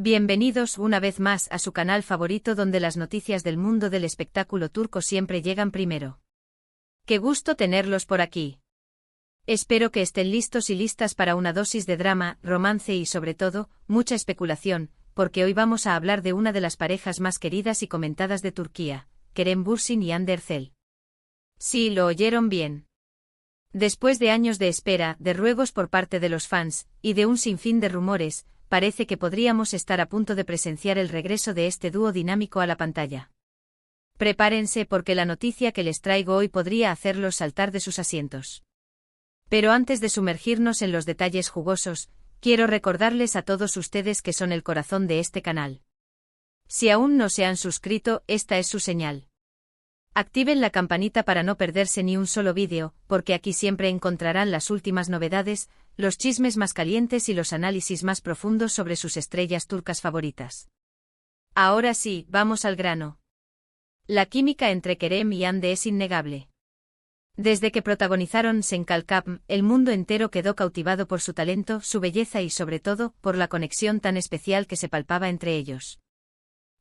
Bienvenidos una vez más a su canal favorito donde las noticias del mundo del espectáculo turco siempre llegan primero. ¡Qué gusto tenerlos por aquí! Espero que estén listos y listas para una dosis de drama, romance y sobre todo, mucha especulación, porque hoy vamos a hablar de una de las parejas más queridas y comentadas de Turquía, Kerem Bürsin y Hande Erçel. Sí, lo oyeron bien. Después de años de espera, de ruegos por parte de los fans, y de un sinfín de rumores, parece que podríamos estar a punto de presenciar el regreso de este dúo dinámico a la pantalla. Prepárense porque la noticia que les traigo hoy podría hacerlos saltar de sus asientos. Pero antes de sumergirnos en los detalles jugosos, quiero recordarles a todos ustedes que son el corazón de este canal. Si aún no se han suscrito, esta es su señal. Activen la campanita para no perderse ni un solo vídeo, porque aquí siempre encontrarán las últimas novedades, los chismes más calientes y los análisis más profundos sobre sus estrellas turcas favoritas. Ahora sí, vamos al grano. La química entre Kerem y Hande es innegable. Desde que protagonizaron Sen Kalkam, el mundo entero quedó cautivado por su talento, su belleza y sobre todo, por la conexión tan especial que se palpaba entre ellos.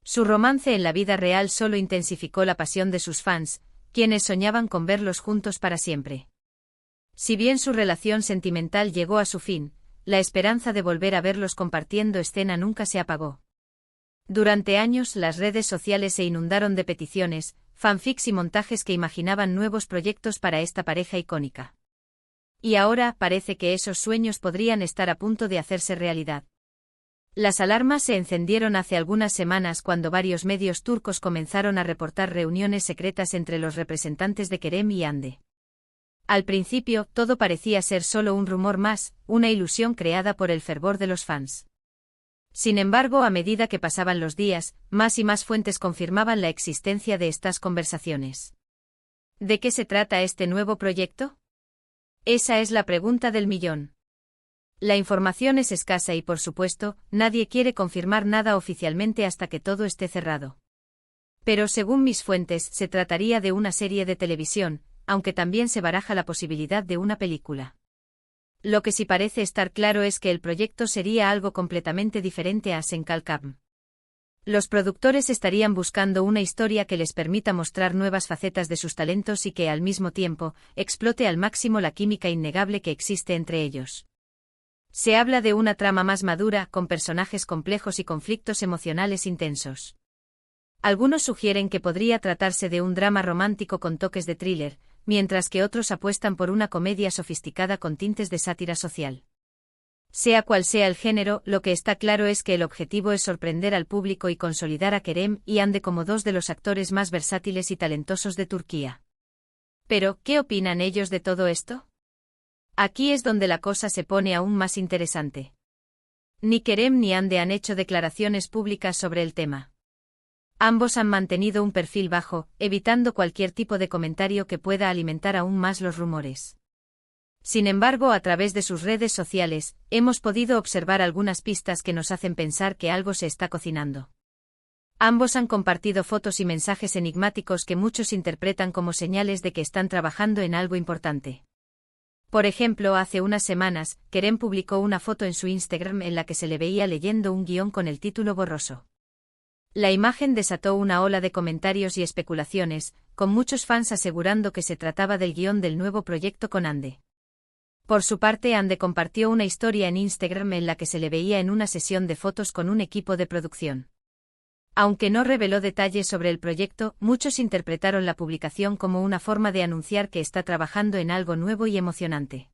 Su romance en la vida real solo intensificó la pasión de sus fans, quienes soñaban con verlos juntos para siempre. Si bien su relación sentimental llegó a su fin, la esperanza de volver a verlos compartiendo escena nunca se apagó. Durante años las redes sociales se inundaron de peticiones, fanfics y montajes que imaginaban nuevos proyectos para esta pareja icónica. Y ahora parece que esos sueños podrían estar a punto de hacerse realidad. Las alarmas se encendieron hace algunas semanas cuando varios medios turcos comenzaron a reportar reuniones secretas entre los representantes de Kerem y Hande. Al principio, todo parecía ser solo un rumor más, una ilusión creada por el fervor de los fans. Sin embargo, a medida que pasaban los días, más y más fuentes confirmaban la existencia de estas conversaciones. ¿De qué se trata este nuevo proyecto? Esa es la pregunta del millón. La información es escasa y, por supuesto, nadie quiere confirmar nada oficialmente hasta que todo esté cerrado. Pero según mis fuentes, se trataría de una serie de televisión, aunque también se baraja la posibilidad de una película. Lo que sí parece estar claro es que el proyecto sería algo completamente diferente a Sen Kalkam. Los productores estarían buscando una historia que les permita mostrar nuevas facetas de sus talentos y que, al mismo tiempo, explote al máximo la química innegable que existe entre ellos. Se habla de una trama más madura, con personajes complejos y conflictos emocionales intensos. Algunos sugieren que podría tratarse de un drama romántico con toques de thriller, mientras que otros apuestan por una comedia sofisticada con tintes de sátira social. Sea cual sea el género, lo que está claro es que el objetivo es sorprender al público y consolidar a Kerem y Hande como dos de los actores más versátiles y talentosos de Turquía. Pero, ¿qué opinan ellos de todo esto? Aquí es donde la cosa se pone aún más interesante. Ni Kerem ni Hande han hecho declaraciones públicas sobre el tema. Ambos han mantenido un perfil bajo, evitando cualquier tipo de comentario que pueda alimentar aún más los rumores. Sin embargo, a través de sus redes sociales, hemos podido observar algunas pistas que nos hacen pensar que algo se está cocinando. Ambos han compartido fotos y mensajes enigmáticos que muchos interpretan como señales de que están trabajando en algo importante. Por ejemplo, hace unas semanas, Kerem publicó una foto en su Instagram en la que se le veía leyendo un guión con el título borroso. La imagen desató una ola de comentarios y especulaciones, con muchos fans asegurando que se trataba del guión del nuevo proyecto con Hande. Por su parte, Hande compartió una historia en Instagram en la que se le veía en una sesión de fotos con un equipo de producción. Aunque no reveló detalles sobre el proyecto, muchos interpretaron la publicación como una forma de anunciar que está trabajando en algo nuevo y emocionante.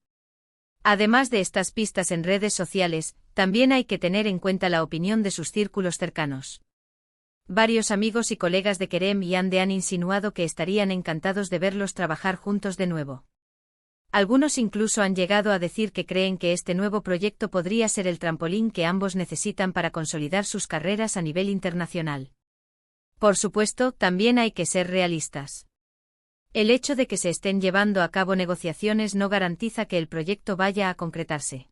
Además de estas pistas en redes sociales, también hay que tener en cuenta la opinión de sus círculos cercanos. Varios amigos y colegas de Kerem y Hande han insinuado que estarían encantados de verlos trabajar juntos de nuevo. Algunos incluso han llegado a decir que creen que este nuevo proyecto podría ser el trampolín que ambos necesitan para consolidar sus carreras a nivel internacional. Por supuesto, también hay que ser realistas. El hecho de que se estén llevando a cabo negociaciones no garantiza que el proyecto vaya a concretarse.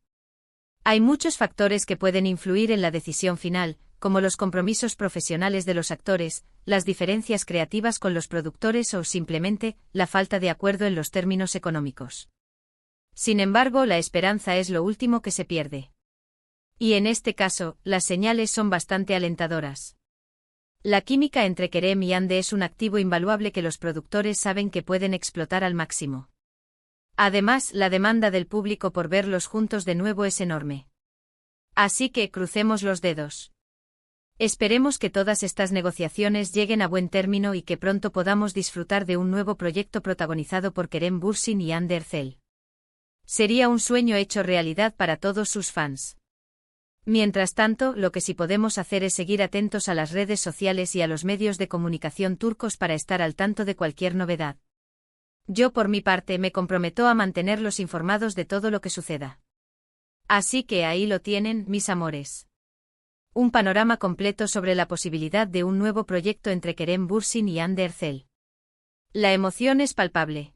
Hay muchos factores que pueden influir en la decisión final, como los compromisos profesionales de los actores, las diferencias creativas con los productores o simplemente la falta de acuerdo en los términos económicos. Sin embargo, la esperanza es lo último que se pierde. Y en este caso, las señales son bastante alentadoras. La química entre Kerem y Hande es un activo invaluable que los productores saben que pueden explotar al máximo. Además, la demanda del público por verlos juntos de nuevo es enorme. Así que crucemos los dedos. Esperemos que todas estas negociaciones lleguen a buen término y que pronto podamos disfrutar de un nuevo proyecto protagonizado por Kerem Bürsin y Hande Erçel. Sería un sueño hecho realidad para todos sus fans. Mientras tanto, lo que sí podemos hacer es seguir atentos a las redes sociales y a los medios de comunicación turcos para estar al tanto de cualquier novedad. Yo por mi parte me comprometo a mantenerlos informados de todo lo que suceda. Así que ahí lo tienen, mis amores. Un panorama completo sobre la posibilidad de un nuevo proyecto entre Kerem Bürsin y Hande Erçel. La emoción es palpable.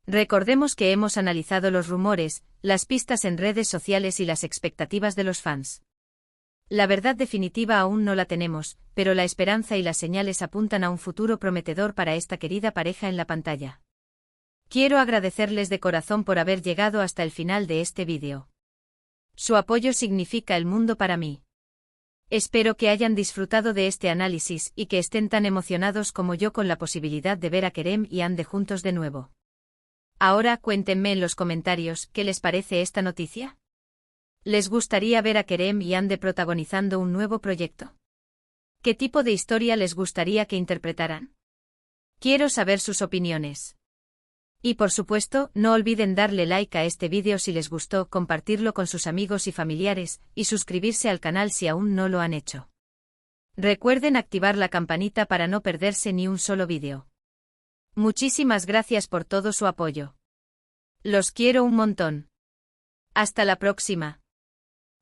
Recordemos que hemos analizado los rumores, las pistas en redes sociales y las expectativas de los fans. La verdad definitiva aún no la tenemos, pero la esperanza y las señales apuntan a un futuro prometedor para esta querida pareja en la pantalla. Quiero agradecerles de corazón por haber llegado hasta el final de este vídeo. Su apoyo significa el mundo para mí. Espero que hayan disfrutado de este análisis y que estén tan emocionados como yo con la posibilidad de ver a Kerem y Hande juntos de nuevo. Ahora cuéntenme en los comentarios qué les parece esta noticia. ¿Les gustaría ver a Kerem y Hande protagonizando un nuevo proyecto? ¿Qué tipo de historia les gustaría que interpretaran? Quiero saber sus opiniones. Y por supuesto, no olviden darle like a este vídeo si les gustó, compartirlo con sus amigos y familiares, y suscribirse al canal si aún no lo han hecho. Recuerden activar la campanita para no perderse ni un solo vídeo. Muchísimas gracias por todo su apoyo. Los quiero un montón. Hasta la próxima.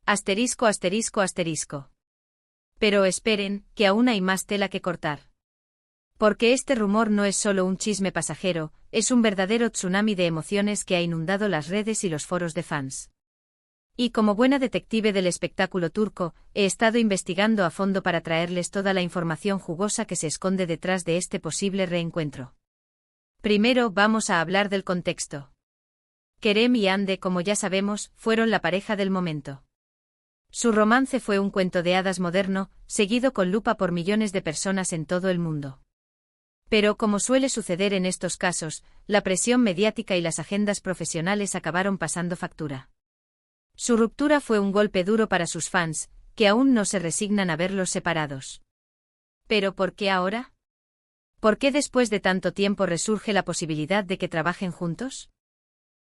Asterisco asterisco asterisco. Pero esperen, que aún hay más tela que cortar. Porque este rumor no es solo un chisme pasajero, es un verdadero tsunami de emociones que ha inundado las redes y los foros de fans. Y como buena detective del espectáculo turco, he estado investigando a fondo para traerles toda la información jugosa que se esconde detrás de este posible reencuentro. Primero vamos a hablar del contexto. Kerem y Hande, como ya sabemos, fueron la pareja del momento. Su romance fue un cuento de hadas moderno, seguido con lupa por millones de personas en todo el mundo. Pero como suele suceder en estos casos, la presión mediática y las agendas profesionales acabaron pasando factura. Su ruptura fue un golpe duro para sus fans, que aún no se resignan a verlos separados. ¿Pero por qué ahora? ¿Por qué después de tanto tiempo resurge la posibilidad de que trabajen juntos?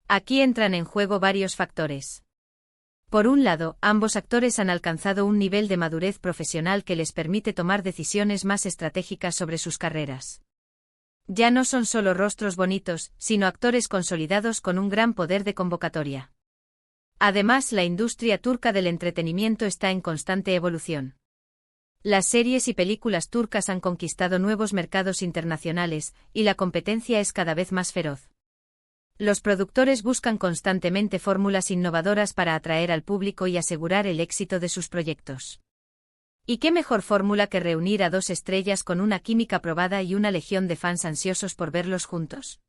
Aquí entran en juego varios factores. Por un lado, ambos actores han alcanzado un nivel de madurez profesional que les permite tomar decisiones más estratégicas sobre sus carreras. Ya no son solo rostros bonitos, sino actores consolidados con un gran poder de convocatoria. Además, la industria turca del entretenimiento está en constante evolución. Las series y películas turcas han conquistado nuevos mercados internacionales, y la competencia es cada vez más feroz. Los productores buscan constantemente fórmulas innovadoras para atraer al público y asegurar el éxito de sus proyectos. ¿Y qué mejor fórmula que reunir a dos estrellas con una química probada y una legión de fans ansiosos por verlos juntos?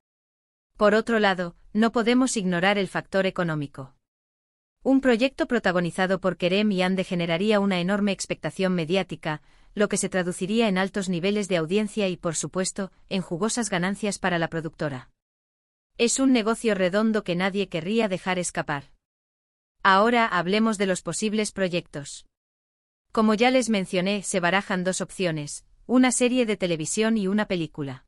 Por otro lado, no podemos ignorar el factor económico. Un proyecto protagonizado por Kerem y Hande generaría una enorme expectación mediática, lo que se traduciría en altos niveles de audiencia y, por supuesto, en jugosas ganancias para la productora. Es un negocio redondo que nadie querría dejar escapar. Ahora hablemos de los posibles proyectos. Como ya les mencioné, se barajan dos opciones, una serie de televisión y una película.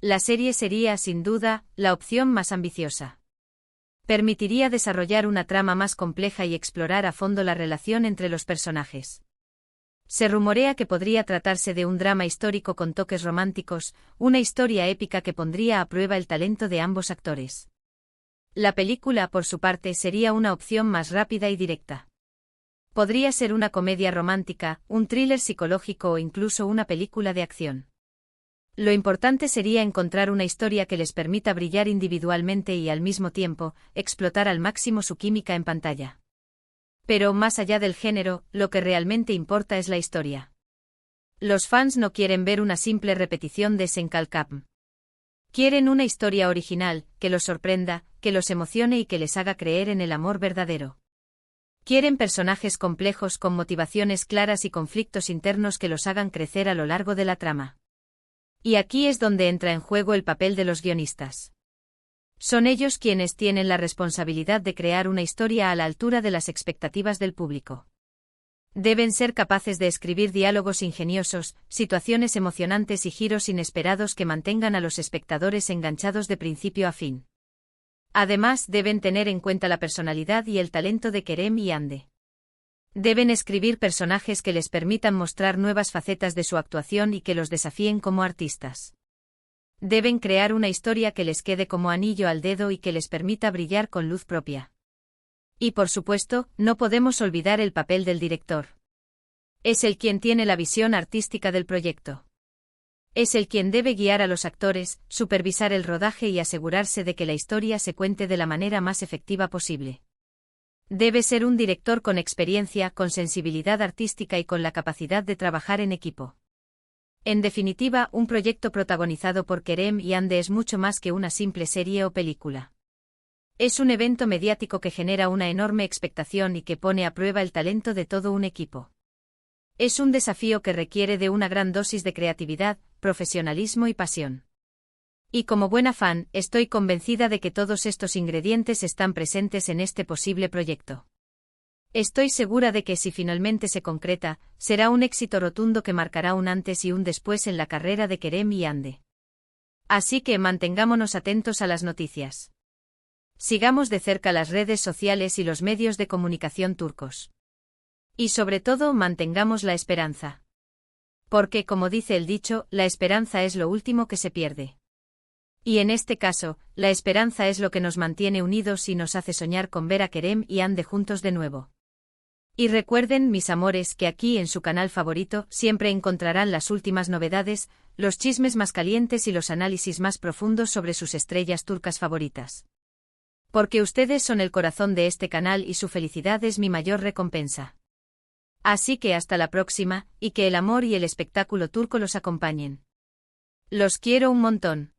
La serie sería, sin duda, la opción más ambiciosa. Permitiría desarrollar una trama más compleja y explorar a fondo la relación entre los personajes. Se rumorea que podría tratarse de un drama histórico con toques románticos, una historia épica que pondría a prueba el talento de ambos actores. La película, por su parte, sería una opción más rápida y directa. Podría ser una comedia romántica, un thriller psicológico o incluso una película de acción. Lo importante sería encontrar una historia que les permita brillar individualmente y al mismo tiempo, explotar al máximo su química en pantalla. Pero más allá del género, lo que realmente importa es la historia. Los fans no quieren ver una simple repetición de Senkalkapm. Quieren una historia original, que los sorprenda, que los emocione y que les haga creer en el amor verdadero. Quieren personajes complejos con motivaciones claras y conflictos internos que los hagan crecer a lo largo de la trama. Y aquí es donde entra en juego el papel de los guionistas. Son ellos quienes tienen la responsabilidad de crear una historia a la altura de las expectativas del público. Deben ser capaces de escribir diálogos ingeniosos, situaciones emocionantes y giros inesperados que mantengan a los espectadores enganchados de principio a fin. Además, deben tener en cuenta la personalidad y el talento de Kerem y Hande. Deben escribir personajes que les permitan mostrar nuevas facetas de su actuación y que los desafíen como artistas. Deben crear una historia que les quede como anillo al dedo y que les permita brillar con luz propia. Y por supuesto, no podemos olvidar el papel del director. Es el quien tiene la visión artística del proyecto. Es el quien debe guiar a los actores, supervisar el rodaje y asegurarse de que la historia se cuente de la manera más efectiva posible. Debe ser un director con experiencia, con sensibilidad artística y con la capacidad de trabajar en equipo. En definitiva, un proyecto protagonizado por Kerem y Hande es mucho más que una simple serie o película. Es un evento mediático que genera una enorme expectación y que pone a prueba el talento de todo un equipo. Es un desafío que requiere de una gran dosis de creatividad, profesionalismo y pasión. Y como buena fan, estoy convencida de que todos estos ingredientes están presentes en este posible proyecto. Estoy segura de que si finalmente se concreta, será un éxito rotundo que marcará un antes y un después en la carrera de Kerem y Hande. Así que mantengámonos atentos a las noticias. Sigamos de cerca las redes sociales y los medios de comunicación turcos. Y sobre todo mantengamos la esperanza. Porque, como dice el dicho, la esperanza es lo último que se pierde. Y en este caso, la esperanza es lo que nos mantiene unidos y nos hace soñar con ver a Kerem y Hande juntos de nuevo. Y recuerden, mis amores, que aquí en su canal favorito siempre encontrarán las últimas novedades, los chismes más calientes y los análisis más profundos sobre sus estrellas turcas favoritas. Porque ustedes son el corazón de este canal y su felicidad es mi mayor recompensa. Así que hasta la próxima, y que el amor y el espectáculo turco los acompañen. Los quiero un montón.